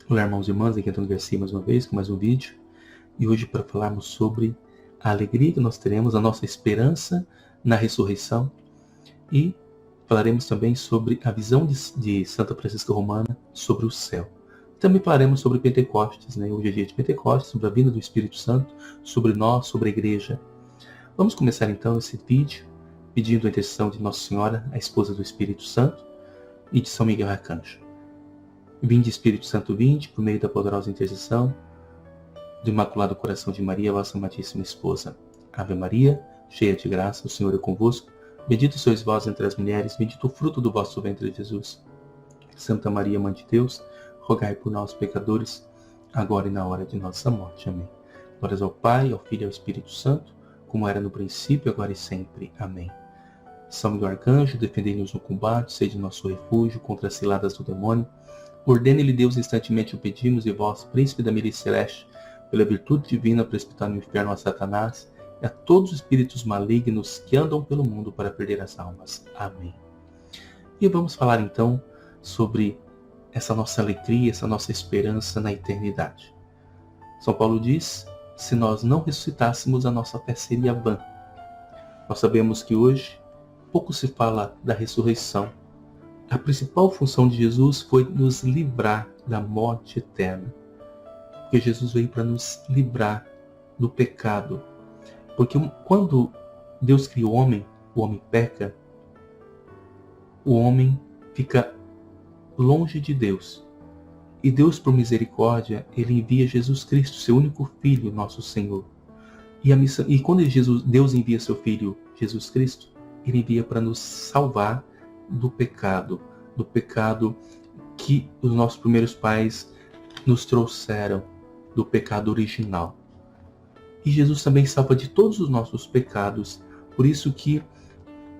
Olá, irmãos e irmãs, aqui é Antônio Garcia mais uma vez, com mais um vídeo. E hoje para falarmos sobre a alegria que nós teremos, a nossa esperança na ressurreição. E falaremos também sobre a visão de Santa Francisca Romana sobre o céu. Também falaremos sobre Pentecostes, Hoje é dia de Pentecostes, sobre a vinda do Espírito Santo, sobre nós, sobre a igreja. Vamos começar então esse vídeo pedindo a intercessão de Nossa Senhora, a esposa do Espírito Santo, e de São Miguel Arcanjo. Vinde, Espírito Santo, vinde, por meio da poderosa intercessão do Imaculado Coração de Maria, vossa amadíssima esposa. Ave Maria, cheia de graça, o Senhor é convosco. Bendito sois vós entre as mulheres, bendito o fruto do vosso ventre, Jesus. Santa Maria, Mãe de Deus, rogai por nós, pecadores, agora e na hora de nossa morte. Amém. Glórias ao Pai, ao Filho e ao Espírito Santo, como era no princípio, agora e sempre. Amém. São Miguel Arcanjo, defendei-nos no combate, sede nosso refúgio contra as ciladas do demônio. Ordene-lhe Deus, instantemente o pedimos, e vós, príncipe da milícia celeste, pela virtude divina, precipitar no inferno a Satanás e a todos os espíritos malignos que andam pelo mundo para perder as almas. Amém. E vamos falar então sobre essa nossa alegria, essa nossa esperança na eternidade. São Paulo diz, se nós não ressuscitássemos, a nossa fé seria vã. Nós sabemos que hoje pouco se fala da ressurreição. A principal função de Jesus foi nos livrar da morte eterna. Porque Jesus veio para nos livrar do pecado. Porque quando Deus cria o homem peca, o homem fica longe de Deus. E Deus, por misericórdia, Ele envia Jesus Cristo, seu único Filho, nosso Senhor. E quando Deus envia seu Filho, Jesus Cristo, Ele envia para nos salvar do pecado que os nossos primeiros pais nos trouxeram, do pecado original. E Jesus também salva de todos os nossos pecados. Por isso que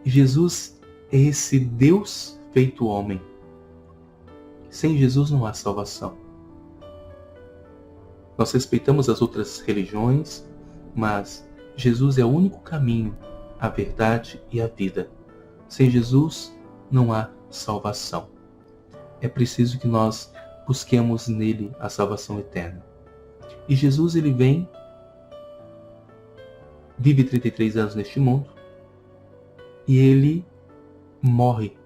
Jesus é esse Deus feito homem. Sem Jesus não há salvação. Nós respeitamos as outras religiões, mas Jesus é o único caminho, a verdade e a vida. Sem Jesus não há salvação. É preciso que nós busquemos nele a salvação eterna. E Jesus, ele vem, vive 33 anos neste mundo, e ele morre,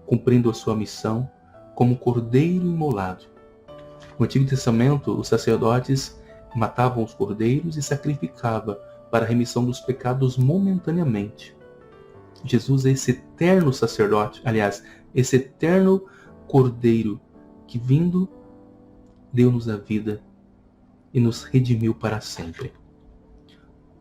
cumprindo a sua missão como cordeiro imolado. No Antigo Testamento, os sacerdotes matavam os cordeiros e sacrificavam para a remissão dos pecados momentaneamente. Jesus é esse eterno sacerdote, esse eterno cordeiro que vindo deu-nos a vida e nos redimiu para sempre.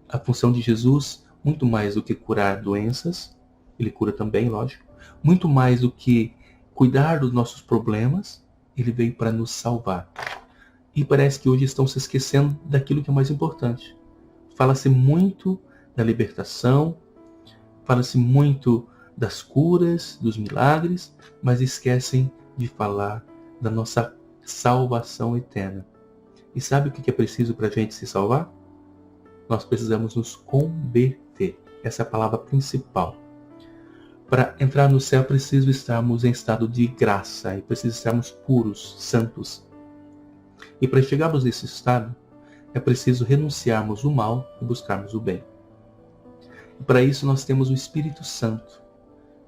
A função de Jesus, muito mais do que curar doenças, ele cura também, lógico, muito mais do que cuidar dos nossos problemas, ele veio para nos salvar. E parece que hoje estão se esquecendo daquilo que é mais importante. Fala-se muito da libertação, fala-se muito das curas, dos milagres, mas esquecem de falar da nossa salvação eterna. E sabe o que é preciso para a gente se salvar? Nós precisamos nos converter. Essa é a palavra principal. Para entrar no céu, é preciso estarmos em estado de graça, e preciso estarmos puros, santos. E para chegarmos nesse estado, é preciso renunciarmos o mal e buscarmos o bem. E para isso nós temos o Espírito Santo.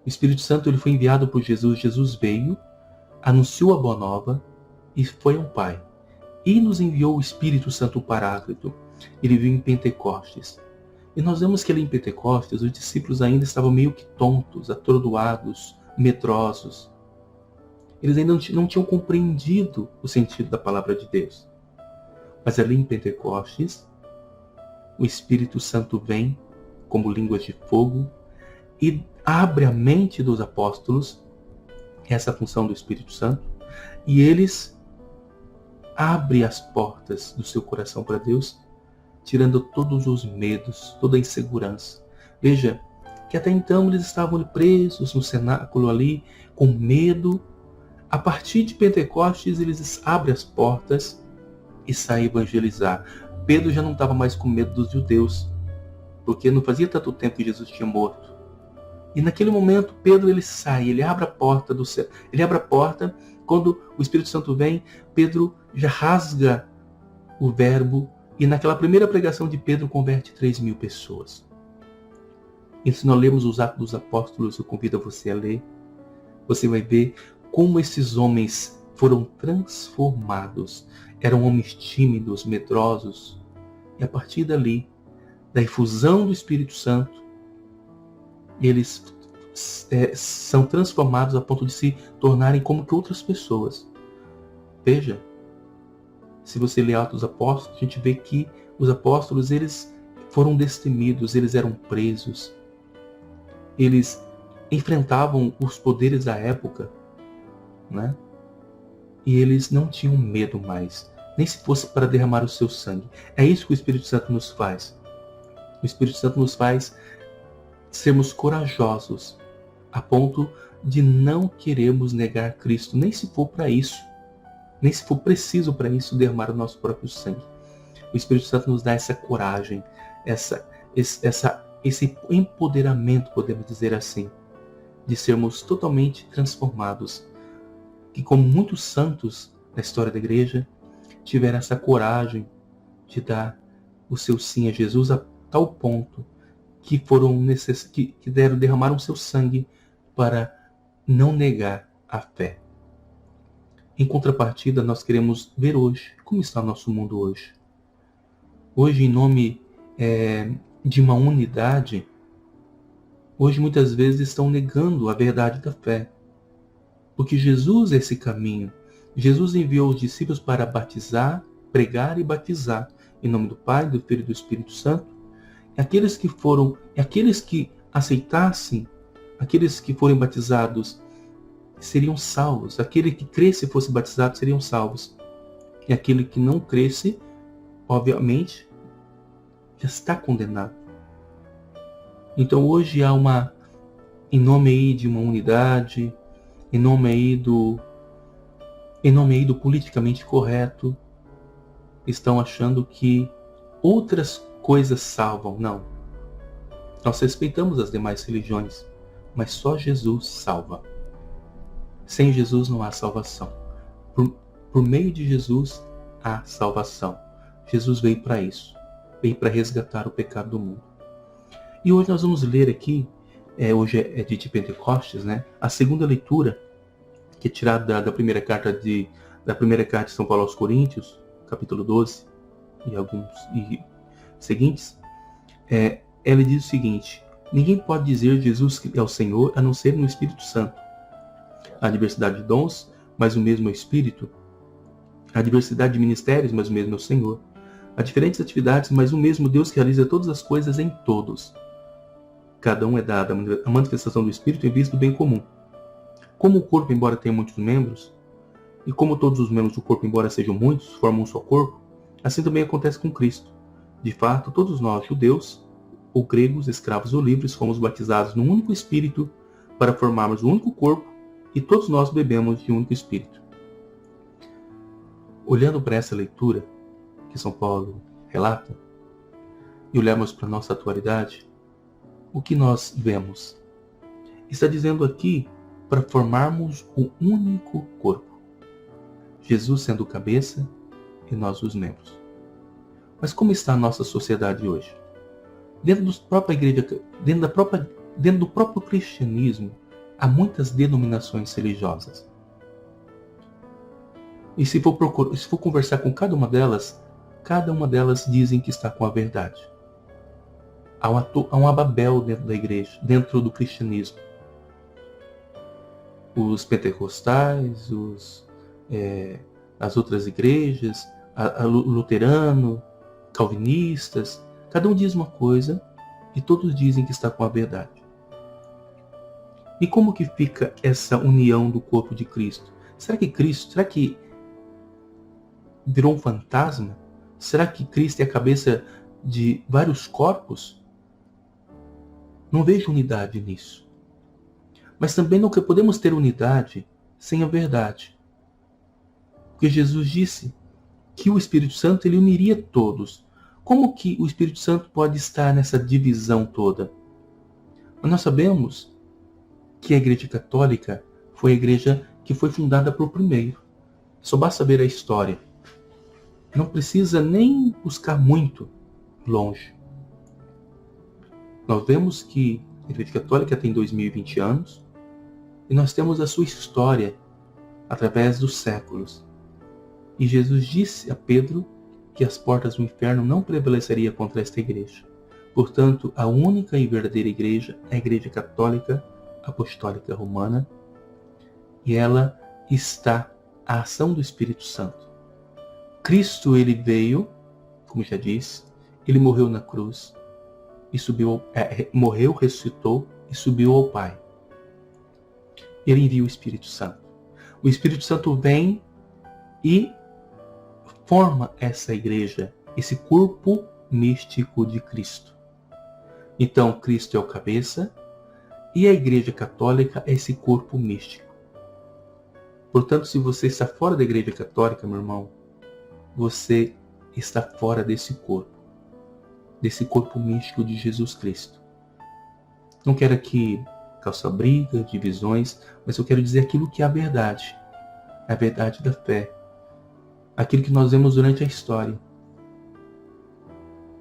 O Espírito Santo, ele foi enviado por Jesus. Jesus veio, anunciou a boa nova e foi ao Pai. E nos enviou o Espírito Santo, o Paráclito. Ele veio em Pentecostes. E nós vemos que ali em Pentecostes, os discípulos ainda estavam meio que tontos, atordoados, medrosos. Eles ainda não tinham compreendido o sentido da palavra de Deus. Mas ali em Pentecostes, o Espírito Santo vem como línguas de fogo e abre a mente dos apóstolos, essa função do Espírito Santo, e eles abrem as portas do seu coração para Deus, tirando todos os medos, toda a insegurança. Veja que até então eles estavam presos no cenáculo ali, com medo. A partir de Pentecostes, eles abrem as portas e saem evangelizar. Pedro já não estava mais com medo dos judeus, porque não fazia tanto tempo que Jesus tinha morto. E naquele momento, Pedro ele sai, ele abre a porta do céu. Ele abre a porta, quando o Espírito Santo vem, Pedro já rasga o verbo e naquela primeira pregação de Pedro converte 3.000 pessoas. E se nós lermos os Atos dos Apóstolos, eu convido você a ler, você vai ver como esses homens foram transformados. Eram homens tímidos, medrosos. E a partir dali, da infusão do Espírito Santo, eles são transformados a ponto de se tornarem como que outras pessoas. Veja, se você ler Atos dos Apóstolos, a gente vê que os apóstolos, eles foram destemidos, eles eram presos, eles enfrentavam os poderes da época, né? E eles não tinham medo mais, nem se fosse para derramar o seu sangue. É isso que o Espírito Santo nos faz. O Espírito Santo nos faz sermos corajosos, a ponto de não queremos negar Cristo, nem se for para isso, nem se for preciso para isso derramar o nosso próprio sangue. O Espírito Santo nos dá essa coragem, esse empoderamento, podemos dizer assim, de sermos totalmente transformados, que como muitos santos da história da igreja tiveram essa coragem de dar o seu sim a Jesus a tal ponto que derramaram seu sangue para não negar a fé. Em contrapartida, nós queremos ver hoje como está o nosso mundo hoje. Hoje, em nome de uma unidade, hoje muitas vezes estão negando a verdade da fé. Porque Jesus é esse caminho. Jesus enviou os discípulos para batizar, pregar e batizar em nome do Pai, do Filho e do Espírito Santo. E aqueles que aceitassem, aqueles que forem batizados, seriam salvos. Aquele que cresce e fosse batizado seriam salvos. E aquele que não cresce, obviamente, já está condenado. Então hoje há em nome aí de uma unidade, em nome aí do politicamente correto, estão achando que outras coisas salvam. Não. Nós respeitamos as demais religiões, mas só Jesus salva. Sem Jesus não há salvação. Por meio de Jesus há salvação. Jesus veio para isso. Veio para resgatar o pecado do mundo. E hoje nós vamos ler aqui, hoje é dia de Pentecostes, né? A segunda leitura, que é tirada da primeira carta de São Paulo aos Coríntios, capítulo 12, e seguintes, ela diz o seguinte: ninguém pode dizer Jesus é o Senhor a não ser no Espírito Santo. Há diversidade de dons, mas o mesmo é o Espírito. Há diversidade de ministérios, mas o mesmo é o Senhor. Há diferentes atividades, mas o mesmo Deus que realiza todas as coisas em todos. Cada um é dada a manifestação do Espírito em vista do bem comum. Como o corpo, embora tenha muitos membros, e como todos os membros do corpo, embora sejam muitos, formam um só corpo, assim também acontece com Cristo. De fato, todos nós, judeus, ou gregos, escravos ou livres, fomos batizados num único Espírito para formarmos um único corpo, e todos nós bebemos de um único Espírito. Olhando para essa leitura que São Paulo relata, e olharmos para a nossa atualidade, o que nós vemos? Está dizendo aqui para formarmos um único corpo. Jesus sendo o cabeça e nós os membros. Mas como está a nossa sociedade hoje? Dentro da própria igreja, dentro do próprio cristianismo, há muitas denominações religiosas. E se for conversar com cada uma delas dizem que está com a verdade. Há uma Babel dentro da igreja, dentro do cristianismo. Os pentecostais, as outras igrejas, luterano, calvinistas, cada um diz uma coisa e todos dizem que está com a verdade. E como que fica essa união do corpo de Cristo? Será que virou um fantasma? Será que Cristo é a cabeça de vários corpos? Não vejo unidade nisso. Mas também não podemos ter unidade sem a verdade. Porque Jesus disse que o Espírito Santo ele uniria todos. Como que o Espírito Santo pode estar nessa divisão toda? Mas nós sabemos que a Igreja Católica foi a igreja que foi fundada por primeiro. Só basta ver a história. Não precisa nem buscar muito longe. Nós vemos que a Igreja Católica tem 2020 anos e nós temos a sua história através dos séculos. E Jesus disse a Pedro que as portas do inferno não prevaleceriam contra esta igreja. Portanto, a única e verdadeira igreja é a Igreja Católica Apostólica Romana, e ela está à ação do Espírito Santo. Cristo, ele veio, como já disse, ele morreu na cruz, e morreu, ressuscitou e subiu ao Pai. Ele envia o Espírito Santo. O Espírito Santo vem e forma essa igreja, esse corpo místico de Cristo. Então, Cristo é o cabeça e a Igreja Católica é esse corpo místico. Portanto, se você está fora da Igreja Católica, meu irmão, você está fora desse corpo místico de Jesus Cristo. Não quero aqui causar briga, divisões, mas eu quero dizer aquilo que é a verdade da fé, aquilo que nós vemos durante a história.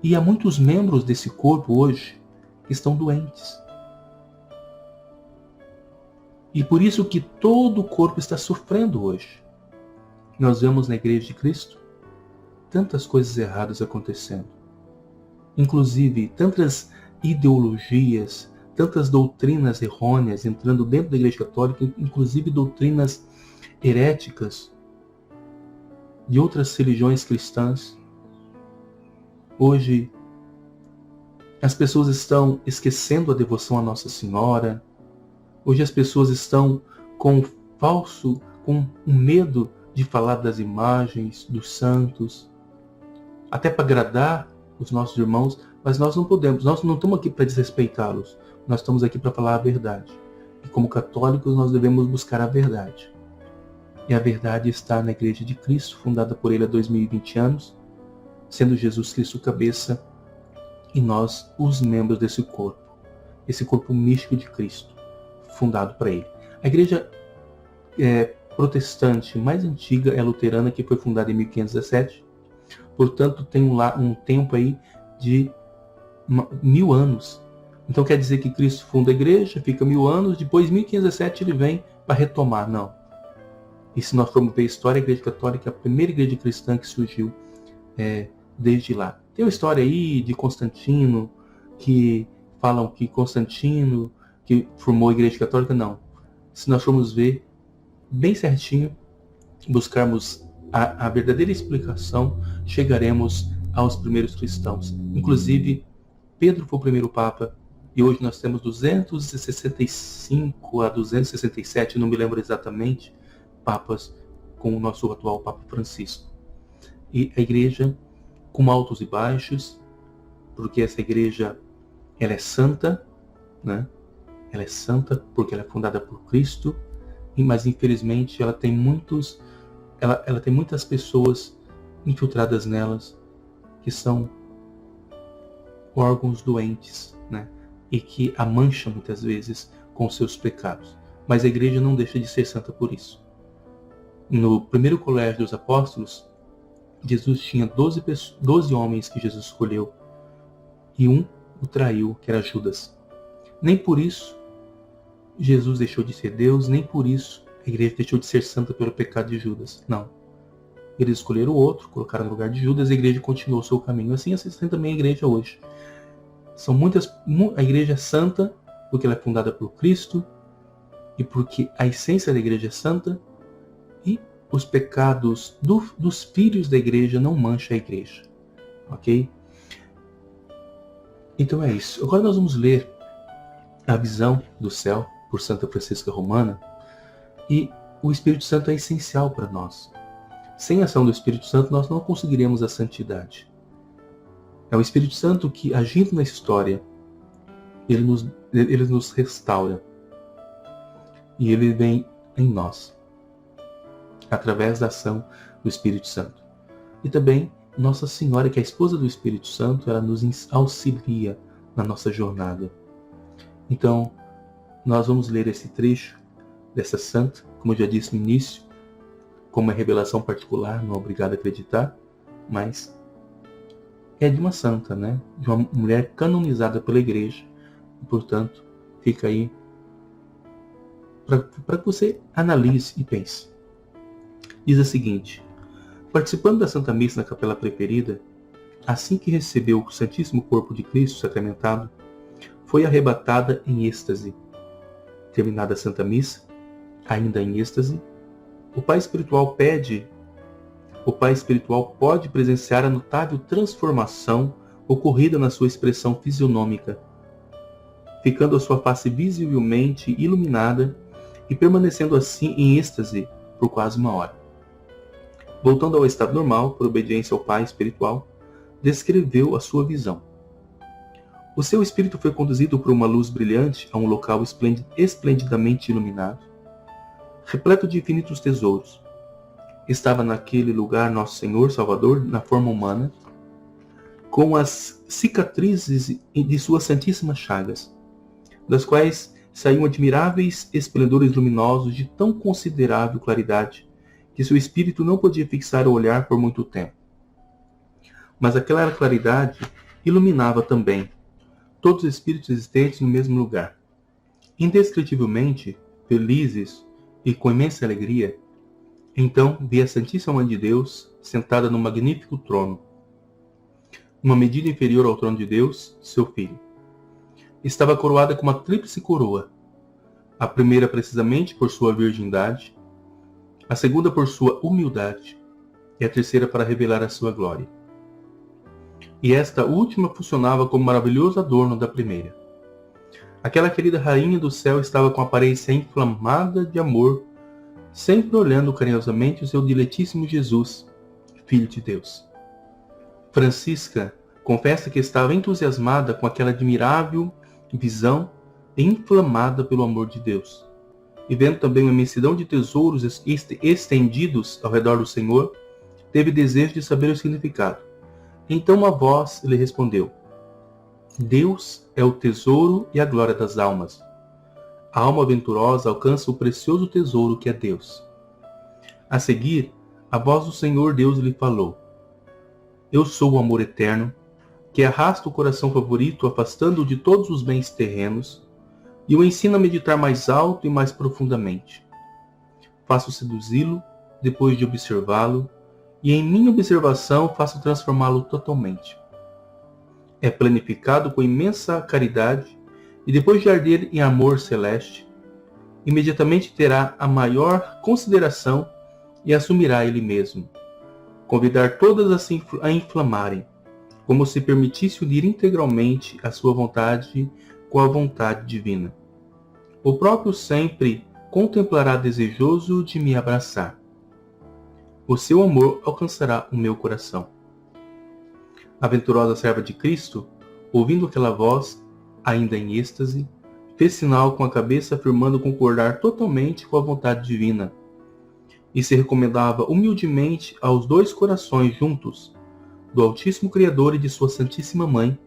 E há muitos membros desse corpo hoje que estão doentes. E por isso que todo o corpo está sofrendo hoje. Nós vemos na Igreja de Cristo tantas coisas erradas acontecendo. Inclusive, tantas ideologias, tantas doutrinas errôneas entrando dentro da Igreja Católica, inclusive doutrinas heréticas de outras religiões cristãs. Hoje, as pessoas estão esquecendo a devoção à Nossa Senhora. Hoje as pessoas estão com um medo de falar das imagens, dos santos, até para agradar os nossos irmãos, mas nós não podemos, nós não estamos aqui para desrespeitá-los, nós estamos aqui para falar a verdade. E como católicos nós devemos buscar a verdade. E a verdade está na Igreja de Cristo, fundada por ele há 2020 anos, sendo Jesus Cristo o cabeça e nós os membros desse corpo, esse corpo místico de Cristo, fundado para ele. A igreja protestante mais antiga é a luterana, que foi fundada em 1517, portanto tem um tempo aí de 1000 anos. Então quer dizer que Cristo funda a igreja, fica 1000 anos, depois 1517 ele vem para retomar. Não. E se nós formos ver a história, a Igreja Católica é a primeira igreja cristã que surgiu desde lá. Tem uma história aí de Constantino, que falam que Constantino que formou a Igreja Católica. Não. Se nós formos ver bem certinho, buscarmos a verdadeira explicação, chegaremos aos primeiros cristãos. Inclusive, Pedro foi o primeiro Papa, e hoje nós temos 265 a 267, não me lembro exatamente, papas com o nosso atual Papa Francisco. E a igreja com altos e baixos, porque essa igreja ela é santa, né? Ela é santa porque ela é fundada por Cristo, mas infelizmente ela tem muitas pessoas infiltradas nelas que são órgãos doentes, né? E que a mancham muitas vezes com seus pecados. Mas a igreja não deixa de ser santa por isso. No primeiro colégio dos apóstolos, Jesus tinha 12 homens que Jesus escolheu, e um o traiu, que era Judas. Nem por isso Jesus deixou de ser Deus, nem por isso a igreja deixou de ser santa pelo pecado de Judas. Não. Eles escolheram o outro, colocaram no lugar de Judas, e a igreja continuou o seu caminho. Assim tem também a igreja hoje. A igreja é santa porque ela é fundada por Cristo, e porque a essência da igreja é santa, e os pecados dos filhos da igreja não mancham a igreja. Ok? Então é isso. Agora nós vamos ler a visão do céu por Santa Francisca Romana, e o Espírito Santo é essencial para nós. Sem a ação do Espírito Santo nós não conseguiremos a santidade. É o Espírito Santo que, agindo na história, ele nos restaura. E ele vem em nós, através da ação do Espírito Santo. E também Nossa Senhora, que é a esposa do Espírito Santo, ela nos auxilia na nossa jornada. Então, nós vamos ler esse trecho dessa santa, como eu já disse no início, como uma revelação particular, não é obrigado a acreditar, mas é de uma santa, né? De uma mulher canonizada pela igreja. E, portanto, fica aí para que você analise e pense. Diz a seguinte: participando da Santa Missa na capela preferida, assim que recebeu o Santíssimo Corpo de Cristo sacramentado, foi arrebatada em êxtase. Terminada a Santa Missa, ainda em êxtase, o pai espiritual pode presenciar a notável transformação ocorrida na sua expressão fisionômica, ficando a sua face visivelmente iluminada e permanecendo assim em êxtase por quase uma hora. Voltando ao estado normal, por obediência ao pai espiritual, descreveu a sua visão. O seu espírito foi conduzido por uma luz brilhante a um local esplendidamente iluminado, repleto de infinitos tesouros. Estava naquele lugar Nosso Senhor Salvador na forma humana, com as cicatrizes de suas santíssimas chagas, das quais saíam admiráveis esplendores luminosos de tão considerável claridade que seu espírito não podia fixar o olhar por muito tempo. Mas aquela claridade iluminava também todos os espíritos existentes no mesmo lugar. Indescritivelmente felizes e com imensa alegria, então vi a Santíssima Mãe de Deus sentada num magnífico trono, uma medida inferior ao trono de Deus, seu Filho. Estava coroada com uma tríplice coroa, a primeira precisamente por sua virgindade, a segunda por sua humildade e a terceira para revelar a sua glória. E esta última funcionava como maravilhoso adorno da primeira. Aquela querida rainha do céu estava com a aparência inflamada de amor, sempre olhando carinhosamente o seu diletíssimo Jesus, Filho de Deus. Francisca confessa que estava entusiasmada com aquela admirável visão e inflamada pelo amor de Deus. E vendo também uma imensidão de tesouros estendidos ao redor do Senhor, teve desejo de saber o significado. Então uma voz lhe respondeu: Deus é o tesouro e a glória das almas. A alma venturosa alcança o precioso tesouro que é Deus. A seguir, a voz do Senhor Deus lhe falou: Eu sou o amor eterno, que arrasta o coração favorito afastando-o de todos os bens terrenos e o ensina a meditar mais alto e mais profundamente. Faço seduzi-lo depois de observá-lo, e em minha observação faço transformá-lo totalmente. É planificado com imensa caridade, e depois de arder em amor celeste, imediatamente terá a maior consideração e assumirá ele mesmo, convidar todas a inflamarem, como se permitisse unir integralmente a sua vontade com a vontade divina. O próprio sempre contemplará desejoso de me abraçar. O seu amor alcançará o meu coração. A venturosa serva de Cristo, ouvindo aquela voz, ainda em êxtase, fez sinal com a cabeça afirmando concordar totalmente com a vontade divina, e se recomendava humildemente aos dois corações juntos, do Altíssimo Criador e de sua Santíssima Mãe.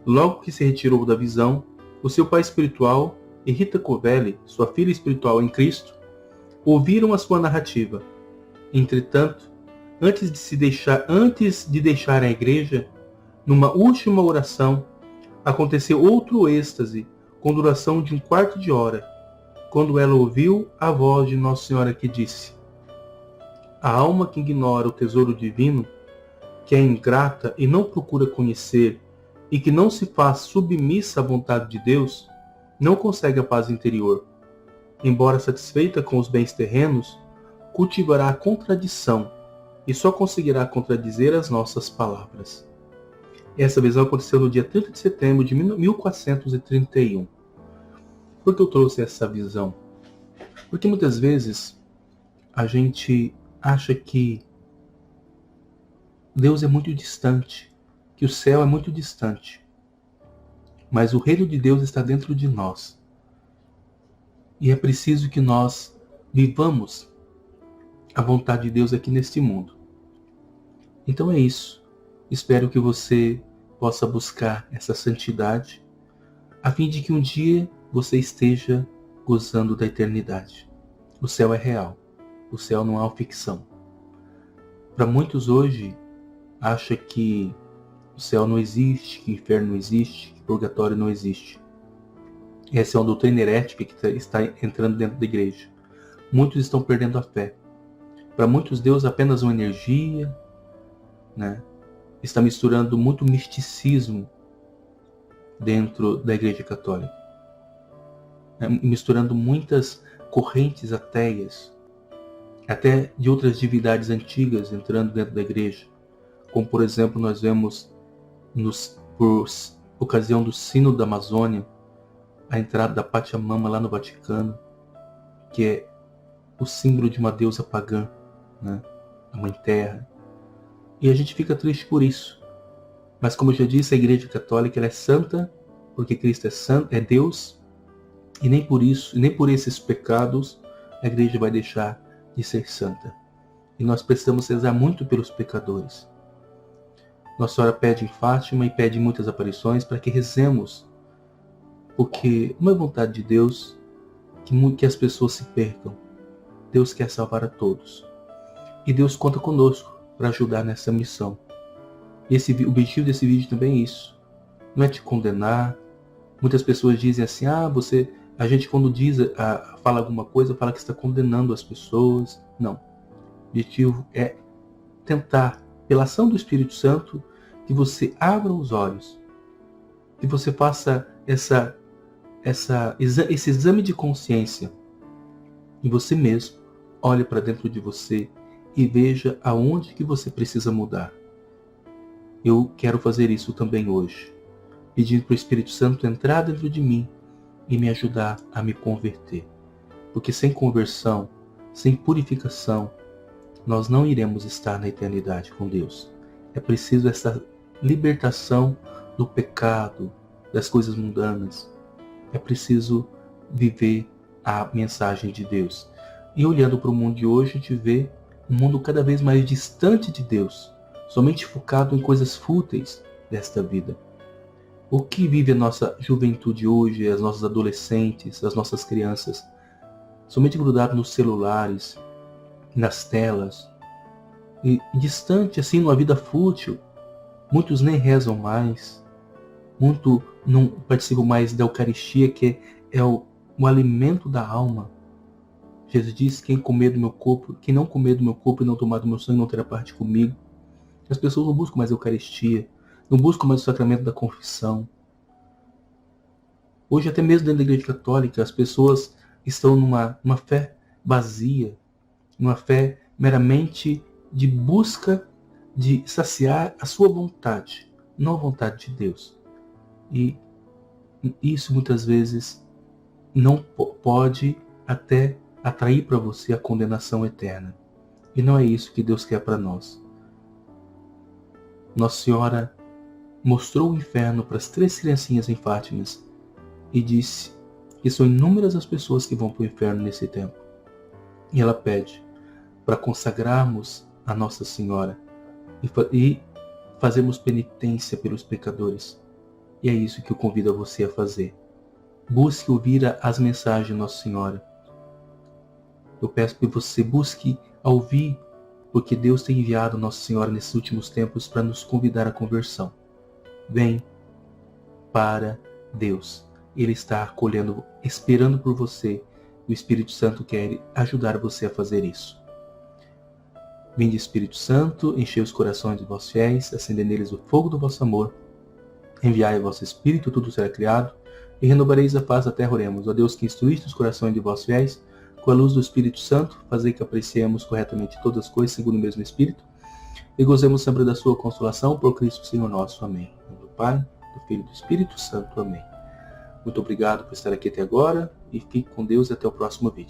Logo que se retirou da visão, o seu pai espiritual e Rita Covelli, sua filha espiritual em Cristo, ouviram a sua narrativa. Entretanto, antes de deixar a igreja, numa última oração, aconteceu outro êxtase, com duração de 1/4 de hora, quando ela ouviu a voz de Nossa Senhora que disse: A alma que ignora o tesouro divino, que é ingrata e não procura conhecer, e que não se faz submissa à vontade de Deus, não consegue a paz interior. Embora satisfeita com os bens terrenos, cultivará a contradição e só conseguirá contradizer as nossas palavras. Essa visão aconteceu no dia 30 de setembro de 1431. Por que eu trouxe essa visão? Porque muitas vezes a gente acha que Deus é muito distante, que o céu é muito distante. Mas o reino de Deus está dentro de nós. E é preciso que nós vivamos a vontade de Deus aqui neste mundo. Então é isso. Espero que você possa buscar essa santidade, a fim de que um dia você esteja gozando da eternidade. O céu é real. O céu não é uma ficção. Para muitos hoje, acha que o céu não existe, que o inferno não existe, que o purgatório não existe. Essa é uma doutrina herética que está entrando dentro da igreja. Muitos estão perdendo a fé. Para muitos, Deus é apenas uma energia, né? Está misturando muito misticismo dentro da Igreja Católica, misturando muitas correntes ateias, até de outras divindades antigas entrando dentro da Igreja, como por exemplo nós vemos por ocasião do Sínodo da Amazônia, a entrada da Pachamama lá no Vaticano, que é o símbolo de uma deusa pagã, né? A Mãe Terra. E a gente fica triste por isso. Mas como eu já disse, a Igreja Católica ela é santa, porque Cristo é santo, é Deus, e nem por isso, nem por esses pecados, a Igreja vai deixar de ser santa. E nós precisamos rezar muito pelos pecadores. Nossa Senhora pede em Fátima e pede em muitas aparições para que rezemos, porque não é vontade de Deus que as pessoas se percam. Deus quer salvar a todos. E Deus conta conosco para ajudar nessa missão. O objetivo desse vídeo também é isso. Não é te condenar. Muitas pessoas dizem assim, a gente quando fala alguma coisa, fala que está condenando as pessoas. Não. O objetivo é tentar, pela ação do Espírito Santo, que você abra os olhos. Que você faça esse exame de consciência. E você mesmo olhe para dentro de você e veja aonde que você precisa mudar. Eu quero fazer isso também hoje, pedindo para o Espírito Santo entrar dentro de mim e me ajudar a me converter. Porque sem conversão, sem purificação, nós não iremos estar na eternidade com Deus. É preciso essa libertação do pecado, das coisas mundanas. É preciso viver a mensagem de Deus. E olhando para o mundo de hoje, a gente vê um mundo cada vez mais distante de Deus, somente focado em coisas fúteis desta vida. O que vive a nossa juventude hoje, as nossas adolescentes, as nossas crianças, somente grudado nos celulares, nas telas, e distante assim numa vida fútil. Muitos nem rezam mais, muitos não participam mais da Eucaristia, que é o alimento da alma. Jesus disse, quem não comer do meu corpo e não tomar do meu sangue não terá parte comigo. As pessoas não buscam mais a Eucaristia, não buscam mais o sacramento da confissão. Hoje, até mesmo dentro da Igreja Católica, as pessoas estão numa fé vazia, numa fé meramente de busca de saciar a sua vontade, não a vontade de Deus. E isso muitas vezes não pode até atrair para você a condenação eterna. E não é isso que Deus quer para nós. Nossa Senhora mostrou o inferno para as 3 criancinhas em Fátima e disse que são inúmeras as pessoas que vão para o inferno nesse tempo. E ela pede para consagrarmos a Nossa Senhora e fazermos penitência pelos pecadores. E é isso que eu convido a você a fazer. Busque ouvir as mensagens de Nossa Senhora. Eu peço que você busque ouvir, porque Deus tem enviado Nossa Senhora nesses últimos tempos para nos convidar à conversão. Vem para Deus. Ele está acolhendo, esperando por você. O Espírito Santo quer ajudar você a fazer isso. Vinde, Espírito Santo, enchei os corações dos vossos fiéis, acendei neles o fogo do vosso amor. Enviai o vosso Espírito, tudo será criado, e renovareis a face da terra. Oremos. Ó Deus, que instruíste os corações de vossos fiéis, com a luz do Espírito Santo, fazei que apreciemos corretamente todas as coisas segundo o mesmo Espírito, e gozemos sempre da sua consolação, por Cristo Senhor nosso. Amém. Em nome do Pai, do Filho e do Espírito Santo. Amém. Muito obrigado por estar aqui até agora, e fique com Deus até o próximo vídeo.